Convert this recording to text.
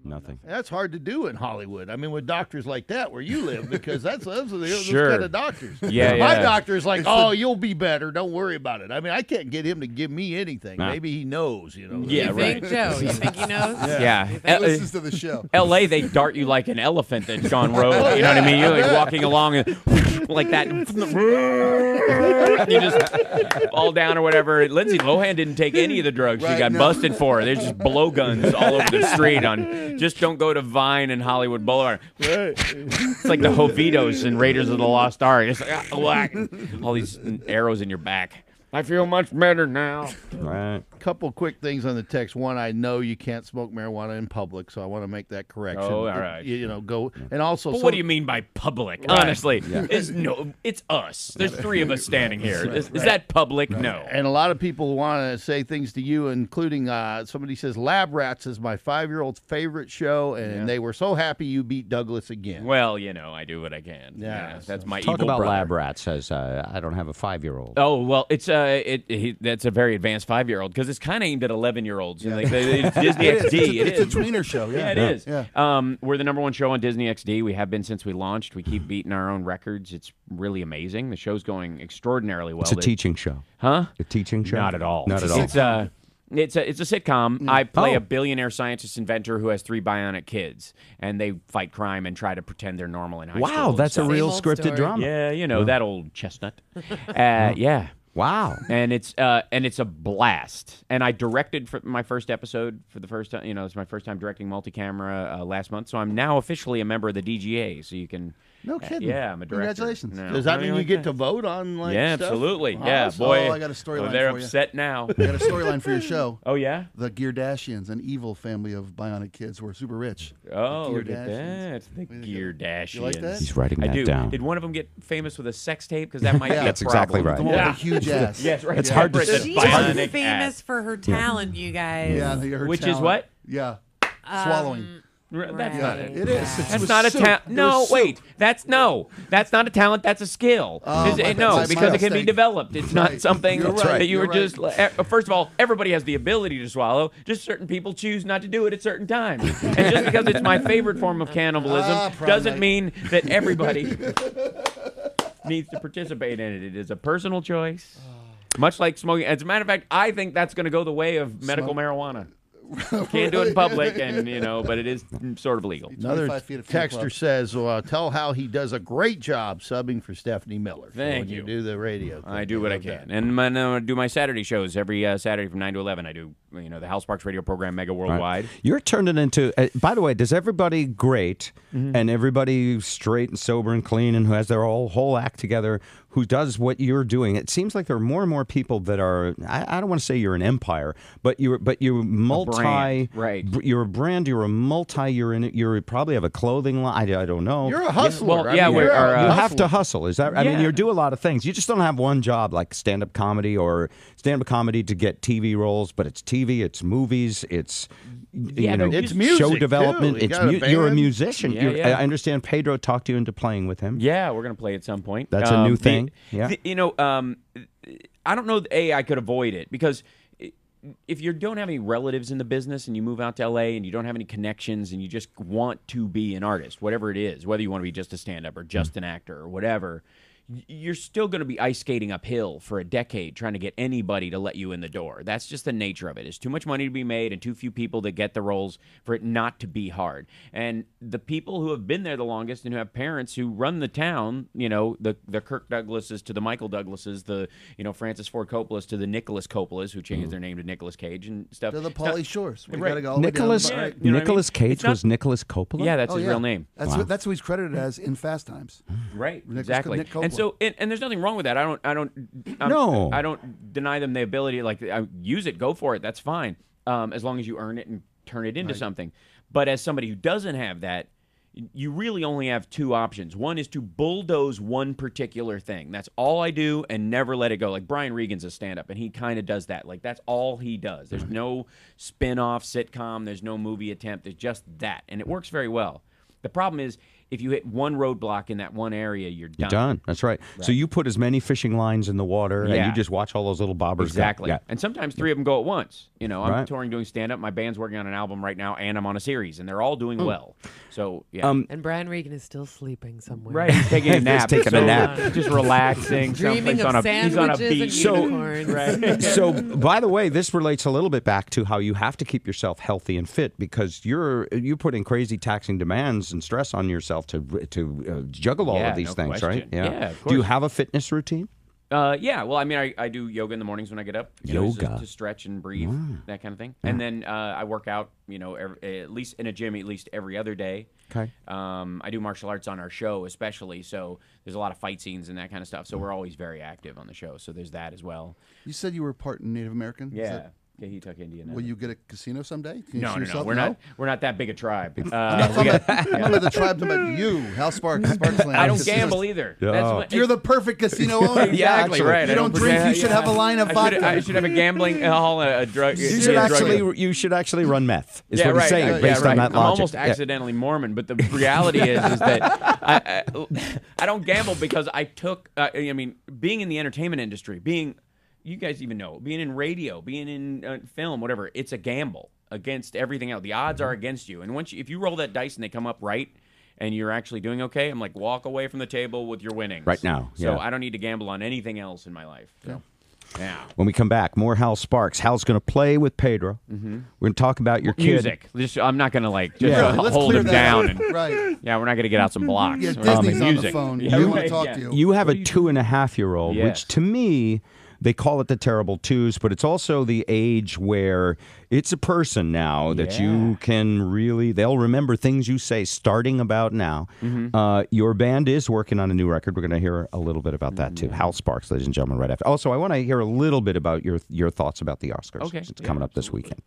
Nothing. That's hard to do in Hollywood. I mean, with doctors like that where you live, because those are those Sure. kind of doctors. Yeah, My yeah. doctor's like, oh, you'll be better. Don't worry about it. I mean, I can't get him to give me anything. Nah. Maybe he knows, you know. Yeah, You think, right. Joe? You think he knows? Yeah. You He think- listens to the show. L.A., they dart you like an elephant that's gone rogue. You know what I mean? You're like walking along and like that. You just fall down or whatever. Lindsay Lohan didn't take any of the drugs she Right, got no. busted for. There's just blowguns all over the street on just don't go to Vine and Hollywood Boulevard. It's like the Jovitos and Raiders of the Lost Ark. It's like, whack. All these arrows in your back. I feel much better now. Right. Couple quick things on the text. One, I know you can't smoke marijuana in public, so I want to make that correction. Oh, all right. Go. And also, But what do you mean by public? Honestly, it's us. There's three of us standing here. Is that public? No. And a lot of people want to say things to you, including somebody says Lab Rats is my 5-year-old's favorite show, and they were so happy you beat Douglas again. Well, I do what I can. Yeah, That's my Talk evil about brother. Lab Rat says, I don't have a 5-year-old. Oh, well, it's that's a very advanced 5-year-old because it's kind of aimed at 11-year-olds. Like, it's Disney XD. It's a tweener show. Yeah, it is. Yeah. We're the #1 show on Disney XD. We have been since we launched. We keep beating our own records. It's really amazing. The show's going extraordinarily well. It's a teaching show. Huh? A teaching show? Not at all. Not at all. It's a sitcom. I play Oh. a billionaire scientist inventor who has 3 bionic kids, and they fight crime and try to pretend they're normal in high school. Wow, and that's a stuff. real Same old scripted story. drama. Yeah, that old chestnut. Yeah. Wow. And it's a blast. And I directed for my first episode for the first time. It's my first time directing multi-camera last month. So I'm now officially a member of the DGA. So you can. No kidding. Yeah, I'm a director. Congratulations. No. Does that How do mean you like get to vote on Yeah, stuff? absolutely. Wow. Yeah, so boy. I got a storyline They're for you. upset now. I got a storyline for your show. Oh yeah. The Geardashians, an evil family of bionic kids who are super rich. Oh, The look at Geardashians. that. The Way to go. Geardashians. You like that? He's writing I that do. down. Did one of them get famous with a sex tape? Because that might be a That's exactly problem. right. The one Yeah. with the huge ass. Yes, right. It's hard to Separate say. She's bionic famous ass. for her talent, you guys. Yeah, her Which is talent. what? Yeah, swallowing. That's Right. not it. It is. It That's was not a soup. talent. It No, was soup. wait. That's not a talent. That's a skill. Oh, my Because it can be mistake. developed. It's not Right. something You're right. that you You're were just. First of all, everybody has the ability to swallow. Just certain people choose not to do it at certain times. And just because it's my favorite form of cannibalism doesn't mean that everybody needs to participate in it. It is a personal choice. Much like smoking. As a matter of fact, I think that's going to go the way of medical marijuana. Can't do it in public, and but it is sort of legal. Another 25 feet of fan texter club. says, tell how he does a great job subbing for Stephanie Miller. Thank when you. do the radio. I do what I can. And I do my Saturday shows every Saturday from 9 to 11. I do, the Hal Sparks radio program, Mega Worldwide. You're turning into, by the way, does everybody great and everybody straight and sober and clean and who has their whole act together who does what you're doing? It seems like there are more and more people that are, I don't want to say you're an empire, but you're multi, brand, right. You're a brand, you're a multi, you probably have a clothing line, I don't know. You're a hustler. well, I yeah, mean, we're- you're a our, You have hustler. to hustle. Is that? I mean, Yeah. you do a lot of things. You just don't have one job like stand-up comedy or stand-up comedy to get TV roles. But it's TV, it's movies, it's but it's music, show too. development. You got a You're a band. musician. Yeah, yeah. I understand Pedro talked you into playing with him. Yeah, we're going to play at some point. That's a new thing. Yeah. I don't know that, I could avoid it because if you don't have any relatives in the business and you move out to L.A. and you don't have any connections and you just want to be an artist, whatever it is, whether you want to be just a stand-up or just an actor or whatever, you're still going to be ice skating uphill for a decade trying to get anybody to let you in the door. That's just the nature of it. It's too much money to be made and too few people that get the roles for it not to be hard. And the people who have been there the longest and who have parents who run the town, the Kirk Douglases to the Michael Douglases, the Francis Ford Coppolas to the Nicholas Coppolas who changed their name to Nicolas Cage and stuff. They're the Pauly Shores. We Right. gotta go all the way down. Nicholas Yeah, you know what I Nicholas mean? Cage It's not- was Nicholas Coppola. Yeah, that's Oh, his yeah. real name. That's who he's credited as in Fast Times. Right, Nick exactly. Coppola. And so, and there's nothing wrong with that. No. I don't deny them the ability. Use it, go for it. That's fine, as long as you earn it and turn it into something. But as somebody who doesn't have that, you really only have two options. One is to bulldoze one particular thing. That's all I do and never let it go. Like Brian Regan's a stand-up, and he kind of does that. Like that's all he does. There's no spin-off sitcom. There's no movie attempt. There's just that, and it works very well. The problem is if you hit one roadblock in that one area, you're done. Done. That's right. So you put as many fishing lines in the water, and you just watch all those little bobbers Exactly. go. Yeah. And sometimes 3 of them go at once. You know, I'm Right. touring doing stand-up. My band's working on an album right now, and I'm on a series, and they're all doing well. So, yeah. And Brian Regan is still sleeping somewhere. Right, he's taking a nap. taking a nap. Just relaxing. Dreaming someplace of he's on a sandwiches beach. and unicorns. Right. So, by the way, this relates a little bit back to how you have to keep yourself healthy and fit because you put in crazy taxing demands and stress on yourself to juggle all of these no things, question. right? Yeah, of Do you course. have a fitness routine? Yeah, well, I mean, I do yoga in the mornings when I get up. Yoga. To stretch and breathe, that kind of thing. And then I work out, at least in a gym, at least every other day. Okay. I do martial arts on our show, especially. So there's a lot of fight scenes and that kind of stuff. So we're always very active on the show. So there's that as well. You said you were part Native American? Is Yeah. that- He Indian. Will you get a casino someday? Can you No, see no, no. yourself? We're not that big a tribe. I'm not talking about the tribe, I'm talking about you, Hal Sparks. Sparksland. I don't Casinos. gamble either. Yeah. That's what, You're the perfect casino owner. exactly right. You I don't drink, you should have a line of vodka. I should have a gambling hall, a drug. You should actually run meth. Is what right, he's saying based on that I'm logic. almost accidentally Mormon, but the reality is that I don't gamble because I took. Being in the entertainment industry, you guys even know, being in radio, being in film, whatever, it's a gamble against everything else. The odds are against you, and if you roll that dice and they come up right, and you're actually doing okay, I'm like, walk away from the table with your winnings Right now, So yeah. I don't need to gamble on anything else in my life. So. Yeah. When we come back, more Hal Sparks. Hal's going to play with Pedro. We're going to talk about your kid. Music. I'm not going to Let's hold clear him that down. up. And, Right. yeah, we're not going to get out some blocks. Yeah, We're Disney's on the music. phone. Yeah, We want to right, talk yeah. to you. You have a 2.5-year-old, Yes. which to me, they call it the terrible twos, but it's also the age where it's a person now that you can really, they'll remember things you say starting about now. Your band is working on a new record. We're going to hear a little bit about that too. Hal Sparks, ladies and gentlemen, right after. Also, I want to hear a little bit about your thoughts about the Oscars. Okay. It's coming up this weekend.